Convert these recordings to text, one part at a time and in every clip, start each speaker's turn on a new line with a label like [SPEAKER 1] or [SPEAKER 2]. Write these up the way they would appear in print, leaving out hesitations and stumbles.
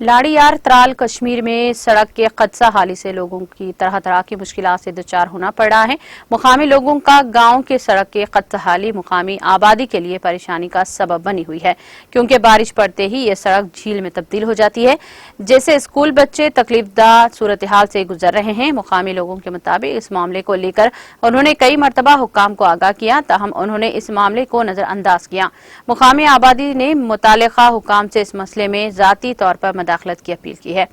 [SPEAKER 1] लाड़ीयार त्राल कश्मीर में सड़क के खदशा हाली से लोगों की तरह तरह की मुश्किलात से दुचार होना पड़ रहा है। मुकामी लोगों का गांव के सड़क के खदशा हाली मुकामी आबादी के लिए परेशानी का सबब बनी हुई है, क्योंकि बारिश पड़ते ही ये सड़क झील में तब्दील हो जाती है, जैसे स्कूल बच्चे तकलीफदा सूरत हाल से गुजर रहे हैं। मुकामी लोगों के मुताबिक इस मामले को लेकर उन्होंने कई मरतबा हुक्काम को आगाह किया, ताहम उन्होंने इस मामले को नजरअंदाज किया। मुकामी आबादी ने मुतालिका हुक्काम से इस मसले में जाती तौर पर मुदाखलत की अपील की है।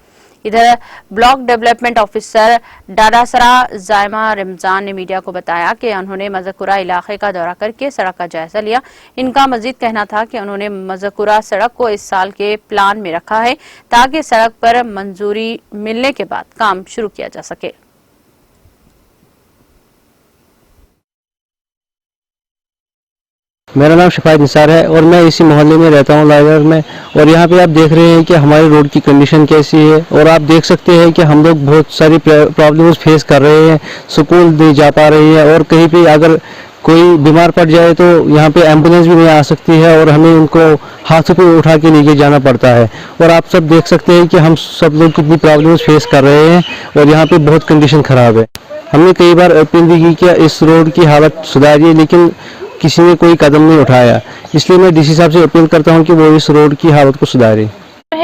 [SPEAKER 1] इधर ब्लॉक डेवलपमेंट ऑफिसर डाडासरा जायमा रमजान ने मीडिया को बताया कि उन्होंने मज़कुरा इलाके का दौरा करके सड़क का जायजा लिया। इनका मजीद कहना था कि उन्होंने मज़कुरा सड़क को इस साल के प्लान में रखा है ताकि सड़क पर मंजूरी मिलने के बाद काम शुरू किया जा सके।
[SPEAKER 2] मेरा नाम शफायत निसार है और मैं इसी मोहल्ले में रहता हूँ लाड़ीयार में। और यहाँ पे आप देख रहे हैं कि हमारी रोड की कंडीशन कैसी है और आप देख सकते हैं कि हम लोग बहुत सारी प्रॉब्लम्स फेस कर रहे हैं। स्कूल नहीं जा पा रही है और कहीं पे अगर कोई बीमार पड़ जाए तो यहाँ पे एम्बुलेंस भी नहीं आ सकती है और हमें उनको हाथों पे उठा के लेके जाना पड़ता है। और आप सब देख सकते हैं कि हम सब लोग कितनी प्रॉब्लम्स फेस कर रहे हैं और यहाँ पे बहुत कंडीशन ख़राब है। हमने कई बार अपील भी की कि इस रोड की हालत सुधारिए, लेकिन किसी ने कोई कदम नहीं उठाया। इसलिए मैं डीसी साहब से अपील करता हूं कि वो इस रोड की हालत को सुधारें।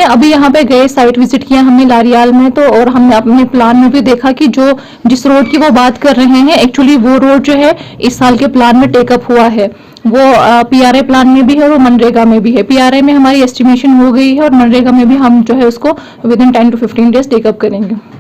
[SPEAKER 3] अभी यहाँ पे गए, साइट विजिट किया हमने लाड़ीयाल में, तो और हमने अपने प्लान में भी देखा कि जिस रोड की वो बात कर रहे हैं एक्चुअली वो रोड जो है इस साल के प्लान में टेकअप हुआ है। वो पीआरए प्लान में भी है, वो मनरेगा में भी है। पीआरए में हमारी एस्टिमेशन हो गई है और मनरेगा में भी हम जो है उसको with in 10 to 15 days take up करेंगे।